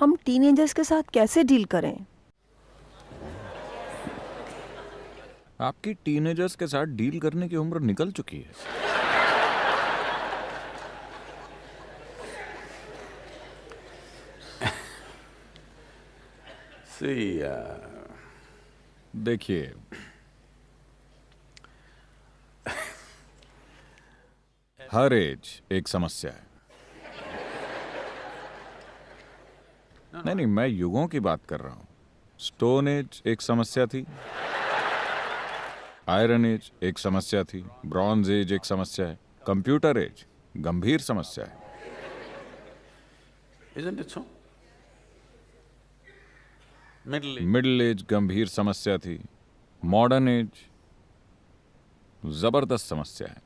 हम टीनेजर्स के साथ कैसे डील करें? आपकी टीनेजर्स के साथ डील करने की उम्र निकल चुकी है। See, देखिए, हर एज एक समस्या है। नहीं नहीं, मैं युगों की बात कर रहा हूं। स्टोन एज एक समस्या थी, आयरन एज एक समस्या थी, ब्रॉन्ज एज एक समस्या है, कंप्यूटर एज गंभीर समस्या है। isn't it so? Middle age. Middle age गंभीर समस्या थी, मॉडर्न एज जबरदस्त समस्या है,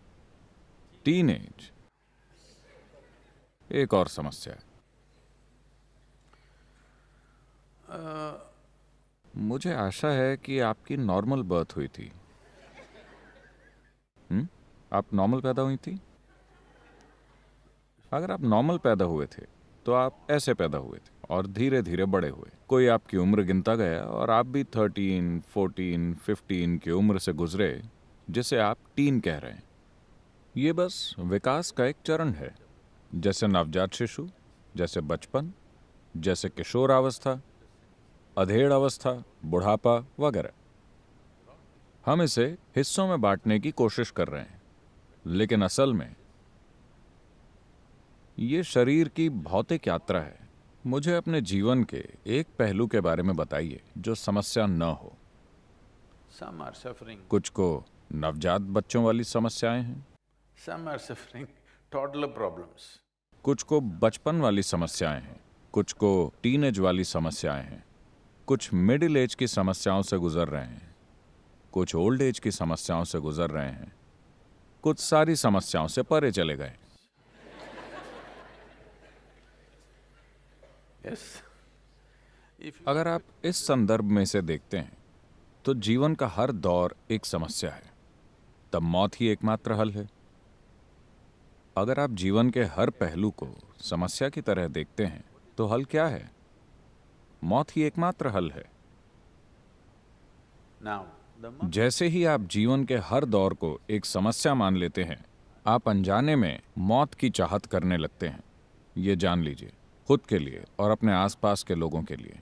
टीन एज एक और समस्या है। मुझे आशा है कि आपकी नॉर्मल बर्थ हुई थी। आप नॉर्मल पैदा हुई थी? अगर आप नॉर्मल पैदा हुए थे तो आप ऐसे पैदा हुए थे और धीरे धीरे बड़े हुए। कोई आपकी उम्र गिनता गया और आप भी 13, 14, 15 की उम्र से गुजरे, जिसे आप टीन कह रहे हैं। ये बस विकास का एक चरण है, जैसे नवजात शिशु, जैसे बचपन, जैसे किशोरावस्था, अधेड़ अवस्था, बुढ़ापा वगैरह। हम इसे हिस्सों में बांटने की कोशिश कर रहे हैं, लेकिन असल में ये शरीर की भौतिक यात्रा है। मुझे अपने जीवन के एक पहलू के बारे में बताइए जो समस्या न हो। Some are suffering. कुछ को नवजात बच्चों वाली समस्याएं हैं, Some are suffering toddler problems. कुछ को बचपन वाली समस्याएं हैं, कुछ को टीनेज वाली समस्याएं हैं, कुछ मिडिल एज की समस्याओं से गुजर रहे हैं, कुछ ओल्ड एज की समस्याओं से गुजर रहे हैं, कुछ सारी समस्याओं से परे चले गए। Yes. If अगर आप इस संदर्भ में इसे देखते हैं तो जीवन का हर दौर एक समस्या है, तब मौत ही एकमात्र हल है। अगर आप जीवन के हर पहलू को समस्या की तरह देखते हैं तो हल क्या है? मौत ही एकमात्र हल है। now the mo- जैसे ही आप जीवन के हर दौर को एक समस्या मान लेते हैं, आप अनजाने में मौत की चाहत करने लगते हैं। ये जान लीजिए, खुद के लिए और अपने आसपास के लोगों के लिए।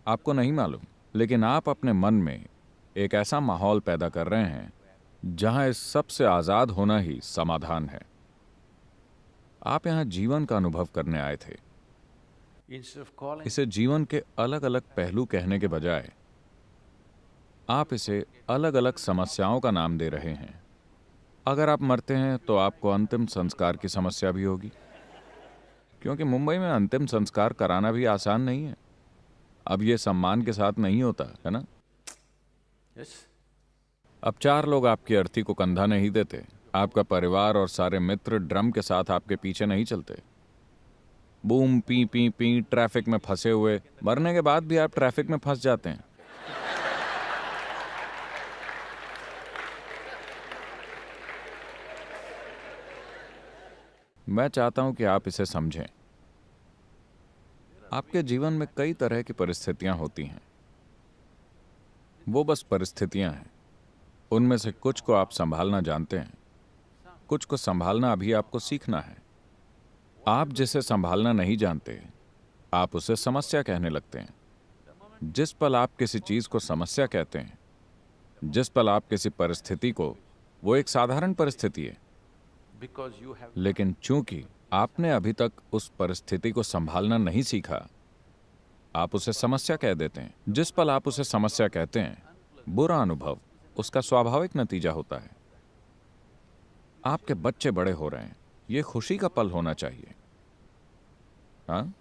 आपको नहीं मालूम, लेकिन आप अपने मन में एक ऐसा माहौल पैदा कर रहे हैं जहां इस सब से आजाद होना ही समाधान है। आप यहां जीवन का अनुभव करने आए थे। instead of calling इसे जीवन के अलग अलग पहलू कहने के बजाय आप इसे अलग अलग समस्याओं का नाम दे रहे हैं। अगर आप मरते हैं तो आपको अंतिम संस्कार की समस्या भी होगी, क्योंकि मुंबई में अंतिम संस्कार कराना भी आसान नहीं है। अब ये सम्मान के साथ नहीं होता है ना। yes, अब 4 लोग आपकी अर्थी को कंधा नहीं देते, आपका परिवार और सारे मित्र ड्रम के साथ आपके पीछे नहीं चलते। Boom P P P traffic में फंसे हुए, मरने के बाद भी आप ट्रैफिक में फंस जाते हैं। मैं चाहता हूं कि आप इसे समझें। आपके जीवन में कई तरह की परिस्थितियां होती हैं। वो बस परिस्थितियां हैं। उनमें से कुछ को आप संभालना जानते हैं, कुछ को संभालना अभी आपको सीखना है। आप जिसे संभालना नहीं जानते, आप उसे समस्या कहने लगते हैं। जिस पल आप किसी चीज को समस्या कहते हैं, जिस पल आप किसी परिस्थिति को, वो एक साधारण परिस्थिति है, because you have लेकिन चूंकि आपने अभी तक उस परिस्थिति को संभालना नहीं सीखा, आप उसे समस्या कह देते हैं। जिस पल आप उसे समस्या कहते हैं, बुरा अनुभव उसका स्वाभाविक नतीजा होता है। आपके बच्चे बड़े हो रहे हैं, ये खुशी का पल होना चाहिए। हाँ,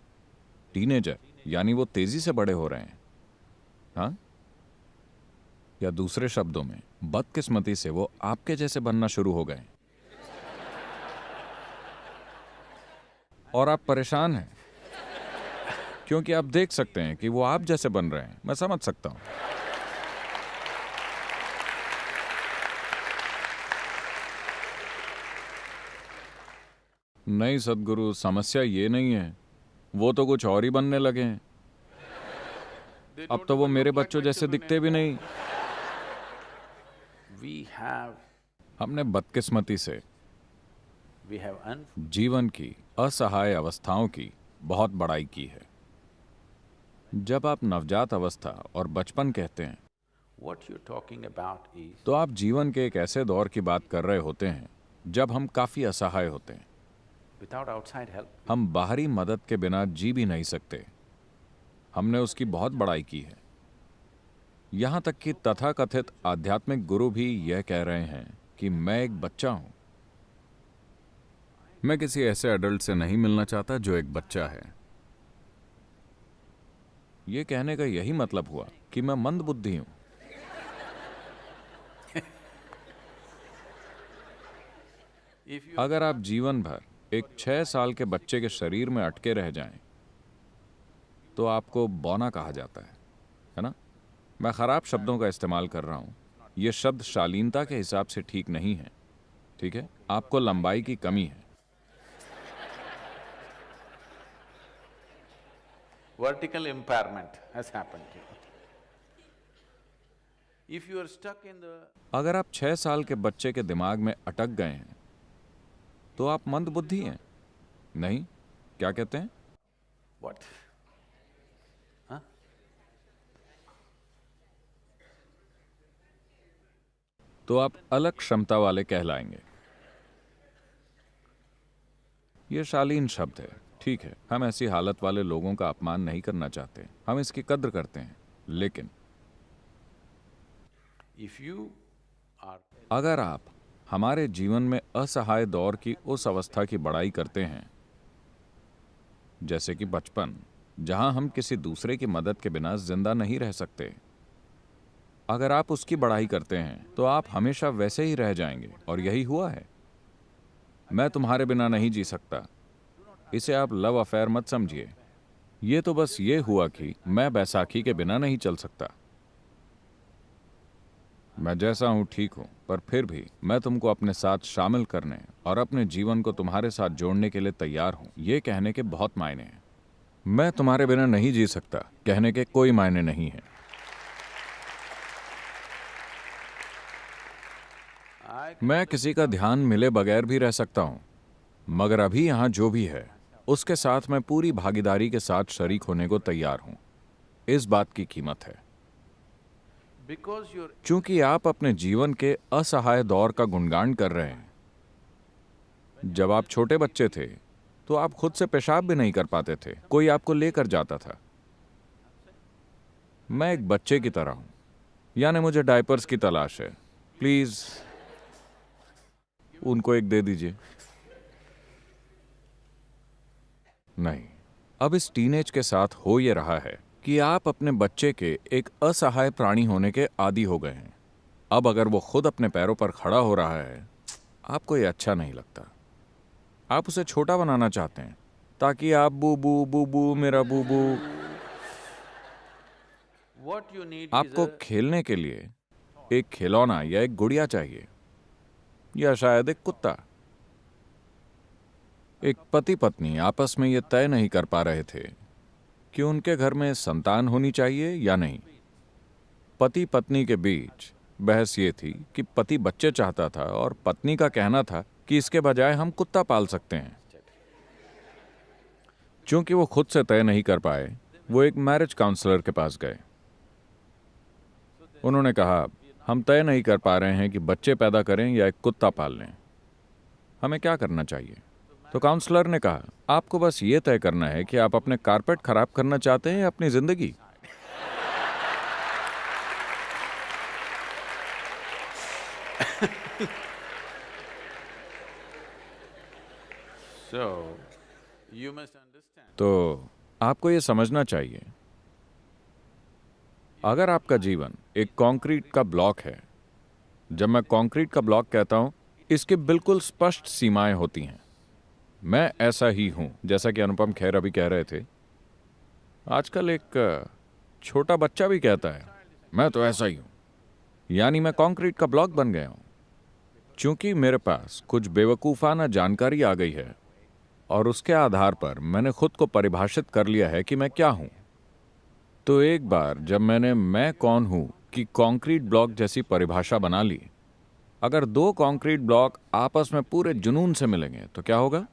टीनेजर यानी वो तेजी से बड़े हो रहे हैं। हाँ, या दूसरे शब्दों में, बदकिस्मती से वो आपके जैसे बनना शुरू हो गए और आप परेशान हैं क्योंकि आप देख सकते हैं कि वो आप जैसे बन रहे हैं। मैं समझ सकता हूं। नहीं सद्गुरु, समस्या ये नहीं है। वो तो कुछ और ही बनने लगे हैं। अब तो वो मेरे बच्चों जैसे दिखते भी नहीं। We have, हमने बदकिस्मती से we have जीवन की असहाय अवस्थाओं की बहुत बड़ाई की है। जब आप नवजात अवस्था और बचपन कहते हैं what you're talking about is तो आप जीवन के एक ऐसे दौर की बात कर रहे होते हैं जब हम काफी असहाय होते हैं। without outside help. हम बाहरी मदद के बिना जी भी नहीं सकते। हमने उसकी बहुत बड़ाई की है। यहां तक कि तथाकथित आध्यात्मिक गुरु भी यह कह रहे हैं कि मैं एक बच्चा हूं। मैं किसी ऐसे एडल्ट से नहीं मिलना चाहता जो एक बच्चा है। यह कहने का यही मतलब हुआ कि मैं मंदबुद्धि हूं। If you अगर आप जीवन भर एक 6 साल के बच्चे के शरीर में अटके रह जाएं, तो आपको बौना कहा जाता है ना? मैं खराब शब्दों का इस्तेमाल कर रहा हूं। यह शब्द शालीनता के हिसाब से ठीक नहीं है। ठीक है, आपको लंबाई की कमी है। vertical impairment has happened to you. If you are stuck in the, अगर आप 6 साल के बच्चे के दिमाग में अटक गए हैं तो आप मंदबुद्धि हैं। नहीं, क्या कहते हैं? what? Huh? तो आप अलग क्षमता वाले कहलाएंगे। यह शालीन शब्द है, ठीक है। हम ऐसी हालत वाले लोगों का अपमान नहीं करना चाहते, हम इसकी कद्र करते हैं। लेकिन If you are, अगर आप हमारे जीवन में असहाय दौर की उस अवस्था की बड़ाई करते हैं, जैसे कि बचपन, जहां हम किसी दूसरे की मदद के बिना जिंदा नहीं रह सकते, अगर आप उसकी बड़ाई करते हैं तो आप हमेशा वैसे ही रह जाएंगे। और यही हुआ है। मैं तुम्हारे बिना नहीं जी सकता, इसे आप लव अफेयर मत समझिए। ये तो बस ये हुआ कि मैं बैसाखी के बिना नहीं चल सकता। मैं जैसा हूं ठीक हूं, पर फिर भी मैं तुमको अपने साथ शामिल करने और अपने जीवन को तुम्हारे साथ जोड़ने के लिए तैयार हूं। ये कहने के बहुत मायने हैं। मैं तुम्हारे बिना नहीं जी सकता कहने के कोई मायने नहीं है। I मैं किसी का ध्यान मिले बगैर भी रह सकता हूं, मगर अभी यहां जो भी है उसके साथ मैं पूरी भागीदारी के साथ शरीक होने को तैयार हूं। इस बात की कीमत है। because you're चूंकि आप अपने जीवन के असहाय दौर का गुणगान कर रहे हैं। जब आप छोटे बच्चे थे तो आप खुद से पेशाब भी नहीं कर पाते थे, कोई आपको लेकर जाता था। मैं एक बच्चे की तरह हूं, यानी मुझे डायपर्स की तलाश है। प्लीज उनको एक दे दीजिए। नहीं, अब इस टीनेज के साथ हो ये रहा है कि आप अपने बच्चे के एक असहाय प्राणी होने के आदी हो गए हैं। अब अगर वो खुद अपने पैरों पर खड़ा हो रहा है, आपको ये अच्छा नहीं लगता। आप उसे छोटा बनाना चाहते हैं ताकि आप बूबू बूबू मेरा बूबू। what you need is आपको a खेलने के लिए एक खिलौना या एक गुड़िया चाहिए, या शायद एक कुत्ता। एक पति पत्नी आपस में ये तय नहीं कर पा रहे थे कि उनके घर में संतान होनी चाहिए या नहीं। पति पत्नी के बीच बहस ये थी कि पति बच्चे चाहता था और पत्नी का कहना था कि इसके बजाय हम कुत्ता पाल सकते हैं। चूंकि वो खुद से तय नहीं कर पाए, वो एक मैरिज काउंसलर के पास गए। उन्होंने कहा, हम तय नहीं कर पा रहे हैं कि बच्चे पैदा करें या एक कुत्ता पाल लें, हमें क्या करना चाहिए? तो काउंसलर ने कहा, आपको बस ये तय करना है कि आप अपने कारपेट खराब करना चाहते हैं या अपनी जिंदगी। so you must understand तो आपको ये समझना चाहिए, अगर आपका जीवन एक कंक्रीट का ब्लॉक है, जब मैं कंक्रीट का ब्लॉक कहता हूं, इसकी बिल्कुल स्पष्ट सीमाएं होती हैं। मैं ऐसा ही हूं, जैसा कि अनुपम खेर अभी कह रहे थे। आजकल एक छोटा बच्चा भी कहता है, मैं तो ऐसा ही हूं, यानी मैं कंक्रीट का ब्लॉक बन गया हूं। चूंकि मेरे पास कुछ बेवकूफाना जानकारी आ गई है और उसके आधार पर मैंने खुद को परिभाषित कर लिया है कि मैं क्या हूं। तो एक बार जब मैंने मैं कौन हूं कि कंक्रीट ब्लॉक जैसी परिभाषा बना ली, अगर दो कंक्रीट ब्लॉक आपस में पूरे जुनून से मिलेंगे तो क्या होगा?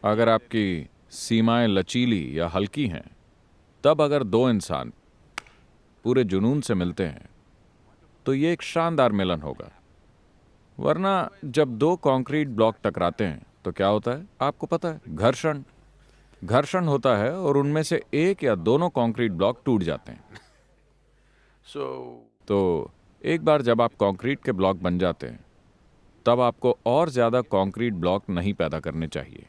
अगर आपकी सीमाएं लचीली या हल्की हैं, तब अगर दो इंसान पूरे जुनून से मिलते हैं तो ये एक शानदार मिलन होगा। वरना जब दो कंक्रीट ब्लॉक टकराते हैं तो क्या होता है आपको पता है? घर्षण। घर्षण होता है और उनमें से एक या दोनों कंक्रीट ब्लॉक टूट जाते हैं। तो एक बार जब आप कंक्रीट के ब्लॉक बन जाते हैं, तब आपको और ज्यादा कंक्रीट ब्लॉक नहीं पैदा करने चाहिए,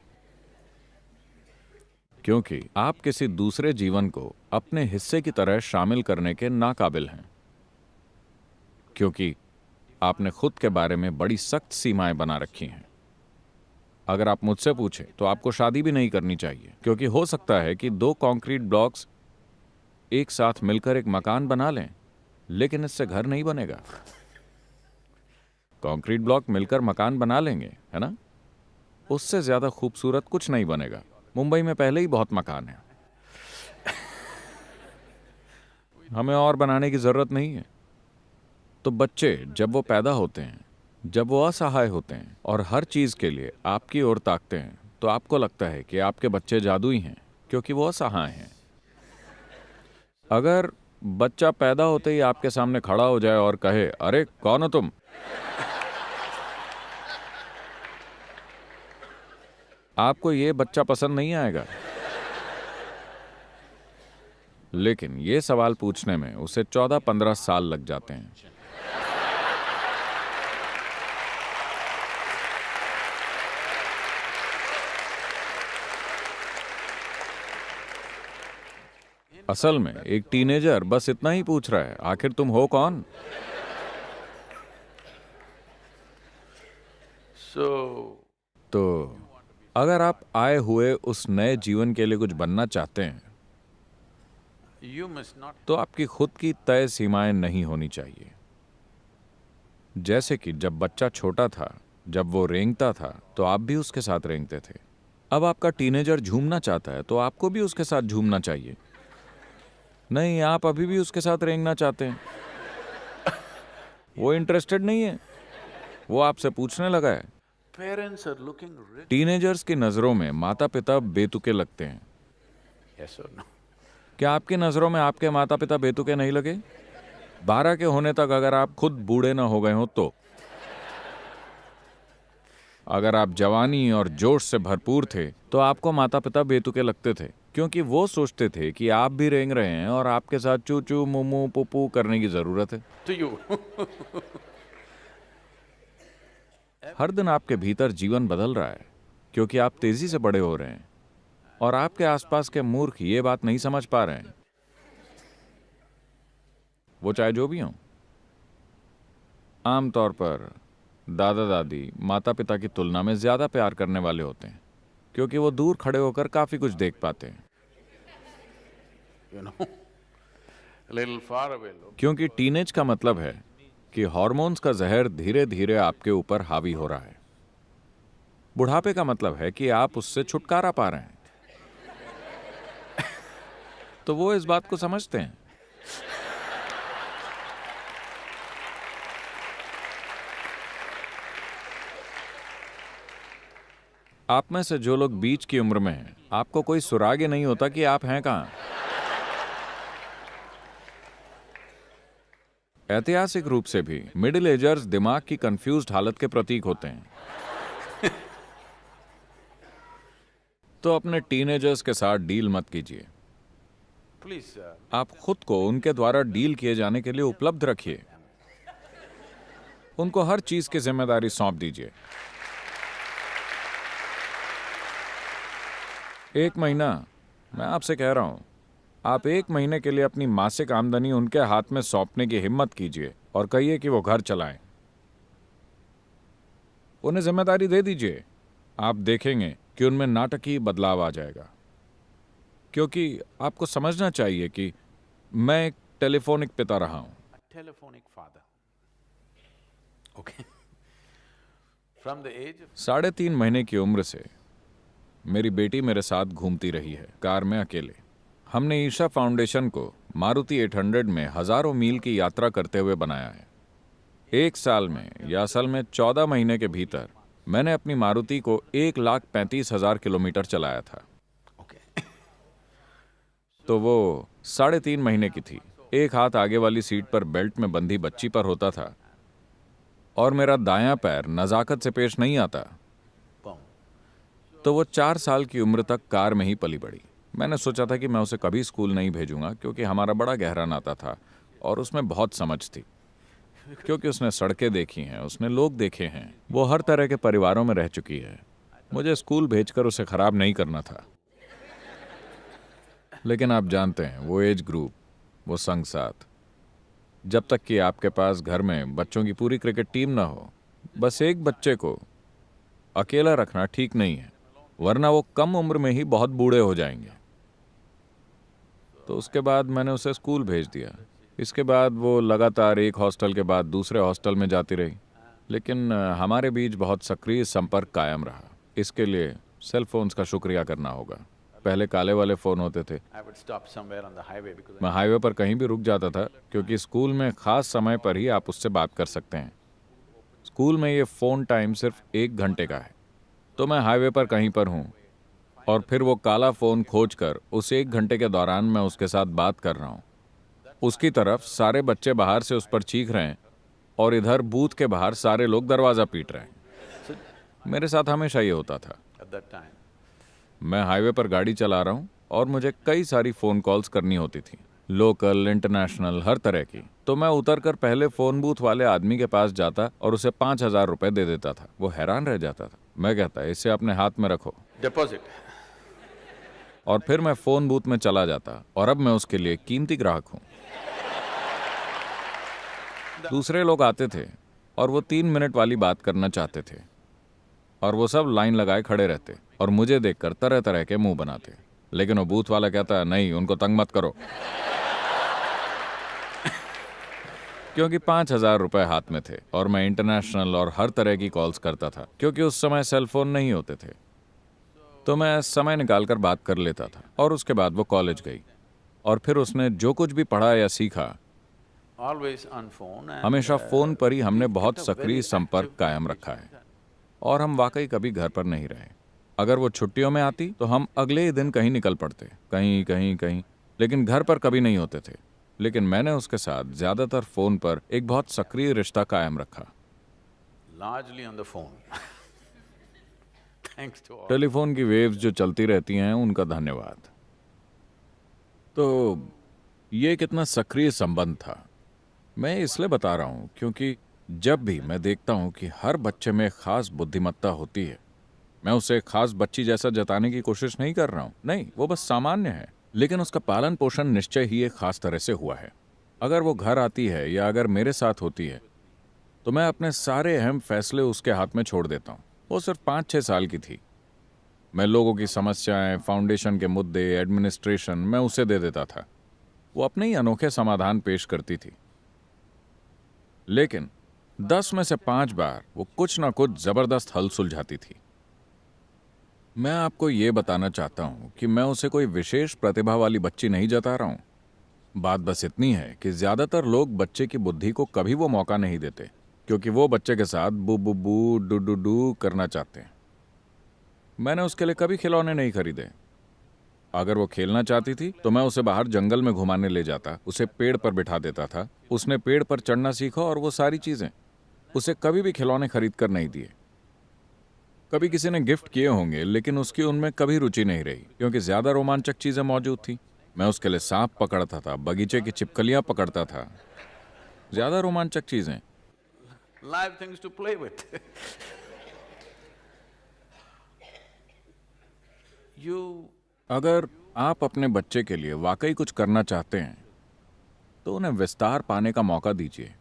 क्योंकि आप किसी दूसरे जीवन को अपने हिस्से की तरह शामिल करने के नाकाबिल हैं, क्योंकि आपने खुद के बारे में बड़ी सख्त सीमाएं बना रखी हैं। अगर आप मुझसे पूछें तो आपको शादी भी नहीं करनी चाहिए, क्योंकि हो सकता है कि दो कंक्रीट ब्लॉक्स एक साथ मिलकर एक मकान बना लें, लेकिन इससे घर नहीं बनेगा। कंक्रीट ब्लॉक मिलकर मकान बना लेंगे, है ना? उससे ज्यादा खूबसूरत कुछ नहीं बनेगा। मुंबई में पहले ही बहुत मकान है, हमें और बनाने की जरूरत नहीं है। तो बच्चे जब वो पैदा होते हैं, जब वो असहाय होते हैं और हर चीज के लिए आपकी ओर ताकते हैं, तो आपको लगता है कि आपके बच्चे जादुई हैं, क्योंकि वो असहाय हैं। अगर बच्चा पैदा होते ही आपके सामने खड़ा हो जाए और कहे, अरे कौन हो तुम, आपको ये बच्चा पसंद नहीं आएगा। लेकिन ये सवाल पूछने में उसे 14-15 साल लग जाते हैं। असल में एक टीनेजर बस इतना ही पूछ रहा है, आखिर तुम हो कौन? तो अगर आप आए हुए उस नए जीवन के लिए कुछ बनना चाहते हैं, तो आपकी खुद की तय सीमाएं नहीं होनी चाहिए। जैसे कि जब बच्चा छोटा था, जब वो रेंगता था, तो आप भी उसके साथ रेंगते थे। अब आपका टीनेजर झूमना चाहता है, तो आपको भी उसके साथ झूमना चाहिए। नहीं, आप अभी भी उसके साथ रेंगना चाहते हैं। वो इंटरेस्टेड नहीं है, वो आपसे पूछने लगा है। टीनेजर्स की नजरों में माता पिता बेतुके लगते हैं। क्या आपकी नजरों में आपके माता पिता बेतुके नहीं लगे? 12 के होने तक अगर आप खुद बूढ़े ना हो गए हो तो। अगर आप जवानी और जोश से भरपूर थे, तो आपको माता पिता बेतुके लगते थे, क्योंकि वो सोचते थे कि आप भी रेंग रहे हैं और आपके साथ चू चू मुमू पुपू करने की जरूरत है। हर दिन आपके भीतर जीवन बदल रहा है, क्योंकि आप तेजी से बड़े हो रहे हैं और आपके आसपास के मूर्ख ये बात नहीं समझ पा रहे हैं। वो चाहे जो भी हो। आमतौर पर दादा दादी माता पिता की तुलना में ज्यादा प्यार करने वाले होते हैं, क्योंकि वो दूर खड़े होकर काफी कुछ देख पाते हैं। क्योंकि टीनेज का मतलब है कि हार्मोन्स का जहर धीरे धीरे आपके ऊपर हावी हो रहा है। बुढ़ापे का मतलब है कि आप उससे छुटकारा पा रहे हैं। तो वो इस बात को समझते हैं। आप में से जो लोग बीच की उम्र में हैं, आपको कोई सुराग ही नहीं होता कि आप हैं कहां। ऐतिहासिक रूप से भी मिडिल एजर्स दिमाग की कंफ्यूज्ड हालत के प्रतीक होते हैं। तो अपने टीनेजर्स के साथ डील मत कीजिए। आप खुद को उनके द्वारा डील किए जाने के लिए उपलब्ध रखिए। उनको हर चीज की जिम्मेदारी सौंप दीजिए। 1 महीना, मैं आपसे कह रहा हूं, आप 1 महीने के लिए अपनी मासिक आमदनी उनके हाथ में सौंपने की हिम्मत कीजिए और कहिए कि वो घर चलाएं। उन्हें जिम्मेदारी दे दीजिए। आप देखेंगे कि उनमें नाटकीय बदलाव आ जाएगा, क्योंकि आपको समझना चाहिए कि मैं एक टेलीफोनिक पिता रहा हूं। From the age of 3.5 महीने की उम्र से मेरी बेटी मेरे साथ घूमती रही है, कार में अकेले। हमने ईशा फाउंडेशन को मारुति 800 में हजारों मील की यात्रा करते हुए बनाया है। 1 साल में या असल में 14 महीने के भीतर मैंने अपनी मारुति को 1,35,000 किलोमीटर चलाया था। okay. तो वो 3.5 महीने की थी। एक हाथ आगे वाली सीट पर बेल्ट में बंधी बच्ची पर होता था और मेरा दायां पैर नजाकत से पेश नहीं आता। Boom. तो वो 4 साल की उम्र तक कार में ही पली बड़ी। मैंने सोचा था कि मैं उसे कभी स्कूल नहीं भेजूंगा, क्योंकि हमारा बड़ा गहरा नाता था और उसमें बहुत समझ थी, क्योंकि उसने सड़कें देखी हैं, उसने लोग देखे हैं, वो हर तरह के परिवारों में रह चुकी है। मुझे स्कूल भेजकर उसे खराब नहीं करना था। लेकिन आप जानते हैं, वो एज ग्रुप, वो संग साथ, जब तक कि आपके पास घर में बच्चों की पूरी क्रिकेट टीम ना हो, बस एक बच्चे को अकेला रखना ठीक नहीं है, वरना वो कम उम्र में ही बहुत बूढ़े हो जाएंगे। तो उसके बाद मैंने उसे स्कूल भेज दिया। इसके बाद वो लगातार एक हॉस्टल के बाद दूसरे हॉस्टल में जाती रही, लेकिन हमारे बीच बहुत सक्रिय संपर्क कायम रहा। इसके लिए सेल फोन्स का शुक्रिया करना होगा। पहले काले वाले फ़ोन होते थे। I would stop somewhere on the highway because मैं हाईवे पर कहीं भी रुक जाता था, क्योंकि स्कूल में ख़ास समय पर ही आप उससे बात कर सकते हैं। स्कूल में ये फ़ोन टाइम सिर्फ 1 घंटे का है। तो मैं हाईवे पर कहीं पर हूँ और फिर वो काला फ़ोन खोजकर उस 1 घंटे के दौरान मैं उसके साथ बात कर रहा हूँ। उसकी तरफ सारे बच्चे बाहर से उस पर चीख रहे हैं और इधर बूथ के बाहर सारे लोग दरवाज़ा पीट रहे हैं। मेरे साथ हमेशा ये होता था। at that time, मैं हाईवे पर गाड़ी चला रहा हूँ और मुझे कई सारी फ़ोन कॉल्स करनी होती थी, लोकल, इंटरनेशनल, हर तरह की। तो मैं उतरकर पहले फ़ोन बूथ वाले आदमी के पास जाता और उसे 5,000 रुपये दे देता था। वो हैरान रह जाता था। मैं कहता, इसे अपने हाथ में रखो। deposit. और फिर मैं फ़ोन बूथ में चला जाता और अब मैं उसके लिए कीमती ग्राहक हूँ। दूसरे लोग आते थे और वो 3 मिनट वाली बात करना चाहते थे और वो सब लाइन लगाए खड़े रहते और मुझे देखकर तरह तरह के मुंह बनाते, लेकिन वो बूथ वाला कहता, नहीं, उनको तंग मत करो। क्योंकि 5,000 रुपये हाथ में थे और मैं इंटरनेशनल और हर तरह की कॉल्स करता था, क्योंकि उस समय सेल फोन नहीं होते थे। तो मैं समय निकालकर बात कर लेता था। और उसके बाद वो कॉलेज गई और फिर उसने जो कुछ भी पढ़ा या सीखा, Always on phone and हमेशा फ़ोन पर ही हमने बहुत kept a सक्रिय very संपर्क active कायम रखा है। और हम वाकई कभी घर पर नहीं रहे। अगर वो छुट्टियों में आती तो हम अगले ही दिन कहीं निकल पड़ते, कहीं कहीं कहीं, लेकिन घर पर कभी नहीं होते थे। लेकिन मैंने उसके साथ ज़्यादातर फ़ोन पर एक बहुत सक्रिय रिश्ता कायम रखा। largely on the phone. Thanks to all. Telephone की वेव्स जो चलती रहती हैं, उनका धन्यवाद। तो ये कितना सक्रिय संबंध था, मैं इसलिए बता रहा हूँ क्योंकि जब भी मैं देखता हूँ कि हर बच्चे में खास बुद्धिमत्ता होती है, मैं उसे एक खास बच्ची जैसा जताने की कोशिश नहीं कर रहा हूँ। नहीं, वो बस सामान्य है, लेकिन उसका पालन पोषण निश्चय ही एक खास तरह से हुआ है। अगर वो घर आती है या अगर मेरे साथ होती है तो मैं अपने सारे अहम फैसले उसके हाथ में छोड़ देता हूँ। वो सिर्फ 5-6 साल की थी। मैं लोगों की समस्याएं, फाउंडेशन के मुद्दे, एडमिनिस्ट्रेशन, मैं उसे दे देता था। वो अपने ही अनोखे समाधान पेश करती थी। लेकिन 10 में से 5 बार वो कुछ ना कुछ जबरदस्त हल सुलझाती थी। मैं आपको ये बताना चाहता हूं कि मैं उसे कोई विशेष प्रतिभा वाली बच्ची नहीं जता रहा हूं। बात बस इतनी है कि ज्यादातर लोग बच्चे की बुद्धि को कभी वो मौका नहीं देते, क्योंकि वो बच्चे के साथ बू बू बू डू डू डू करना चाहते हैं। मैंने उसके लिए कभी खिलौने नहीं खरीदे। अगर वो खेलना चाहती थी तो मैं उसे बाहर जंगल में घुमाने ले जाता, उसे पेड़ पर बिठा देता था। उसने पेड़ पर चढ़ना सीखा और वो सारी चीजें। उसे कभी भी खिलौने खरीद कर नहीं दिए। कभी किसी ने गिफ्ट किए होंगे, लेकिन उसकी उनमें कभी रुचि नहीं रही, क्योंकि ज्यादा रोमांचक चीजें मौजूद थी। मैं उसके लिए सांप पकड़ता था, बगीचे की छिपकलियां पकड़ता था, ज्यादा रोमांचक चीजें। Live things to play with. You अगर आप अपने बच्चे के लिए वाकई कुछ करना चाहते हैं तो उन्हें विस्तार पाने का मौका दीजिए,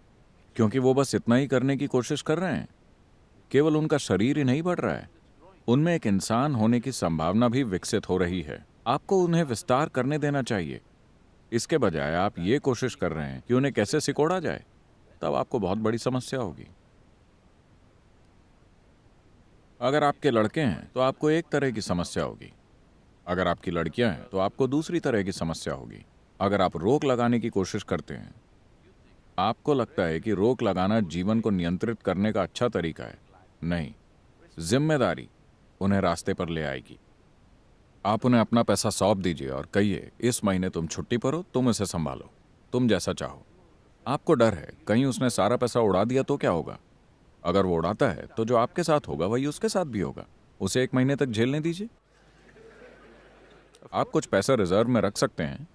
क्योंकि वो बस इतना ही करने की कोशिश कर रहे हैं। केवल उनका शरीर ही नहीं बढ़ रहा है, उनमें एक इंसान होने की संभावना भी विकसित हो रही है। आपको उन्हें विस्तार करने देना चाहिए। इसके बजाय आप ये कोशिश कर रहे हैं कि उन्हें कैसे सिकोड़ा जाए, तब आपको बहुत बड़ी समस्या होगी। अगर आपके लड़के हैं तो आपको एक तरह की समस्या होगी, अगर आपकी लड़कियां हैं तो आपको दूसरी तरह की समस्या होगी। अगर आप रोक लगाने की कोशिश करते हैं, आपको लगता है कि रोक लगाना जीवन को नियंत्रित करने का अच्छा तरीका है। नहीं, जिम्मेदारी उन्हें रास्ते पर ले आएगी। आप उन्हें अपना पैसा सौंप दीजिए और कहिए, इस महीने तुम छुट्टी पर हो, तुम इसे संभालो, तुम जैसा चाहो। आपको डर है कहीं उसने सारा पैसा उड़ा दिया तो क्या होगा। अगर वो उड़ाता है तो जो आपके साथ होगा वही उसके साथ भी होगा। उसे 1 महीने तक झेलने दीजिए। आप कुछ पैसा रिजर्व में रख सकते हैं,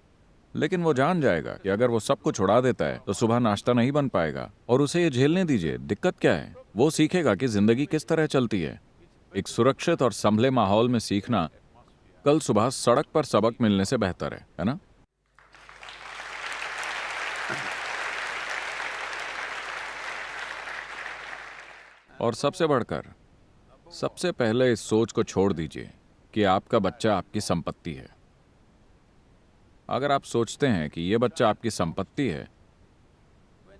लेकिन वो जान जाएगा कि अगर वो सब कुछ उड़ा देता है तो सुबह नाश्ता नहीं बन पाएगा, और उसे ये झेलने दीजिए। दिक्कत क्या है? वो सीखेगा कि जिंदगी किस तरह चलती है। एक सुरक्षित और संभले माहौल में सीखना कल सुबह सड़क पर सबक मिलने से बेहतर है ना? और सबसे बढ़कर, सबसे पहले इस सोच को छोड़ दीजिए कि आपका बच्चा आपकी संपत्ति है। अगर आप सोचते हैं कि यह बच्चा आपकी संपत्ति है,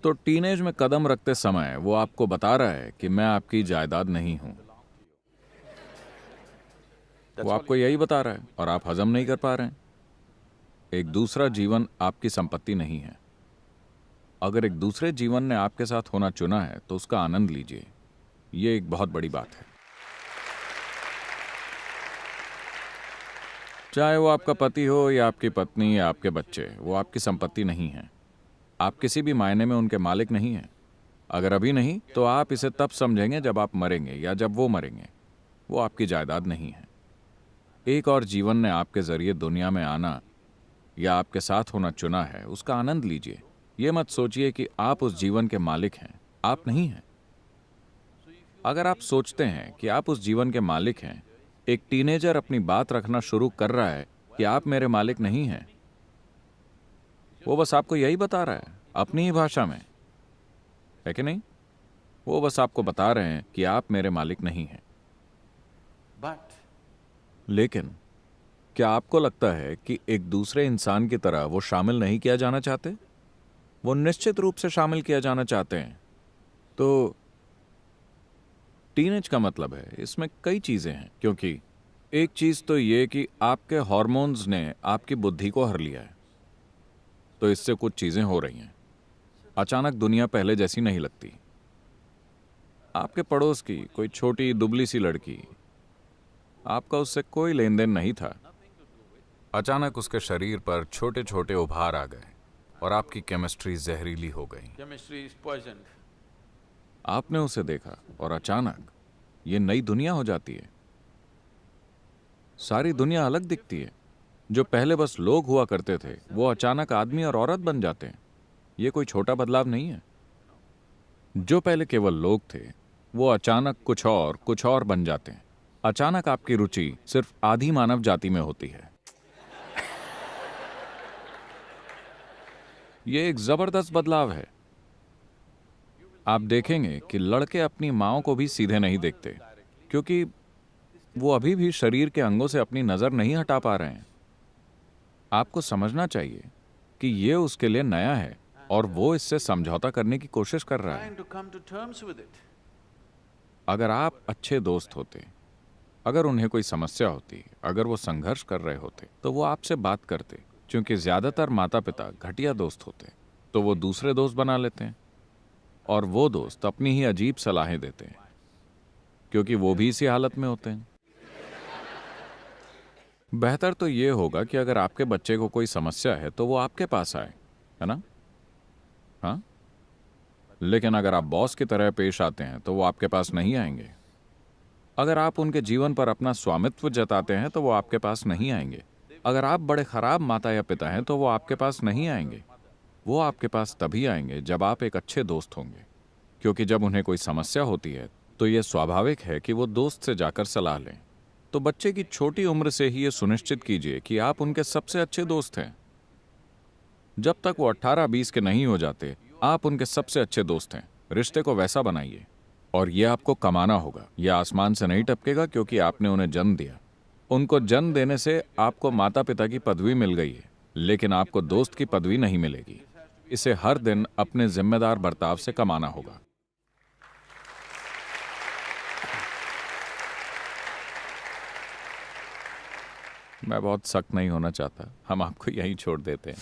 तो टीनेज में कदम रखते समय वो आपको बता रहा है कि मैं आपकी जायदाद नहीं हूं। वो आपको यही बता रहा है और आप हजम नहीं कर पा रहे हैं। एक दूसरा जीवन आपकी संपत्ति नहीं है। अगर एक दूसरे जीवन ने आपके साथ होना चुना है तो उसका आनंद लीजिए। ये एक बहुत बड़ी बात है। चाहे वो आपका पति हो या आपकी पत्नी या आपके बच्चे, वो आपकी संपत्ति नहीं है। आप किसी भी मायने में उनके मालिक नहीं हैं। अगर अभी नहीं तो आप इसे तब समझेंगे जब आप मरेंगे या जब वो मरेंगे। वो आपकी जायदाद नहीं है। एक और जीवन ने आपके जरिए दुनिया में आना या आपके साथ होना चुना है, उसका आनंद लीजिए। ये मत सोचिए कि आप उस जीवन के मालिक हैं। आप नहीं हैं। अगर आप सोचते हैं कि आप उस जीवन के मालिक हैं, एक टीनेजर अपनी बात रखना शुरू कर रहा है कि आप मेरे मालिक नहीं हैं। वो बस आपको यही बता रहा है अपनी ही भाषा में, है कि नहीं? वो बस आपको बता रहे हैं कि आप मेरे मालिक नहीं हैं। But लेकिन क्या आपको लगता है कि एक दूसरे इंसान की तरह वो शामिल नहीं किया जाना चाहते? वो निश्चित रूप से शामिल किया जाना चाहते हैं। तो टीनेज का मतलब है, इसमें कई चीजें हैं। क्योंकि एक चीज तो ये कि आपके हार्मोन्स ने आपकी बुद्धि को हर लिया है, तो इससे कुछ चीजें हो रही हैं। अचानक दुनिया पहले जैसी नहीं लगती। आपके पड़ोस की कोई छोटी दुबली सी लड़की, आपका उससे कोई लेन देन नहीं था, अचानक उसके शरीर पर छोटे छोटे उभार आ गए और आपकी केमिस्ट्री जहरीली हो गई। chemistry is poisoned. आपने उसे देखा और अचानक ये नई दुनिया हो जाती है। सारी दुनिया अलग दिखती है। जो पहले बस लोग हुआ करते थे, वो अचानक आदमी और औरत बन जाते हैं। ये कोई छोटा बदलाव नहीं है। जो पहले केवल लोग थे, वो अचानक कुछ और बन जाते हैं। अचानक आपकी रुचि सिर्फ आधी मानव जाति में होती है। ये एक जबरदस्त बदलाव है। आप देखेंगे कि लड़के अपनी माओ को भी सीधे नहीं देखते, क्योंकि वो अभी भी शरीर के अंगों से अपनी नजर नहीं हटा पा रहे हैं। आपको समझना चाहिए कि ये उसके लिए नया है और वो इससे समझौता करने की कोशिश कर रहा है। Trying to come to terms with it. अगर आप अच्छे दोस्त होते, अगर उन्हें कोई समस्या होती, अगर वो संघर्ष कर रहे होते, तो वो आपसे बात करते। क्योंकि ज्यादातर माता पिता घटिया दोस्त होते, तो वो दूसरे दोस्त बना लेते हैं, और वो दोस्त अपनी ही अजीब सलाहें देते हैं, क्योंकि वो भी इसी हालत में होते हैं। बेहतर तो ये होगा कि अगर आपके बच्चे को कोई समस्या है तो वो आपके पास आए, है ना? हाँ, लेकिन अगर आप बॉस की तरह पेश आते हैं तो वो आपके पास नहीं आएंगे। अगर आप उनके जीवन पर अपना स्वामित्व जताते हैं तो वो आपके पास नहीं आएंगे। अगर आप बड़े खराब माता या पिता हैं तो वो आपके पास नहीं आएंगे। वो आपके पास तभी आएंगे जब आप एक अच्छे दोस्त होंगे, क्योंकि जब उन्हें कोई समस्या होती है तो यह स्वाभाविक है कि वो दोस्त से जाकर सलाह लें। तो बच्चे की छोटी उम्र से ही ये सुनिश्चित कीजिए कि आप उनके सबसे अच्छे दोस्त हैं। जब तक वो 18-20 के नहीं हो जाते, आप उनके सबसे अच्छे दोस्त हैं। रिश्ते को वैसा बनाइए, और ये आपको कमाना होगा। यह आसमान से नहीं टपकेगा, क्योंकि आपने उन्हें जन्म दिया। उनको जन्म देने से आपको माता पिता की पदवी मिल गई है, लेकिन आपको दोस्त की पदवी नहीं मिलेगी। इसे हर दिन अपने जिम्मेदार बर्ताव से कमाना होगा। मैं बहुत सख्त नहीं होना चाहता, हम आपको यहीं छोड़ देते हैं।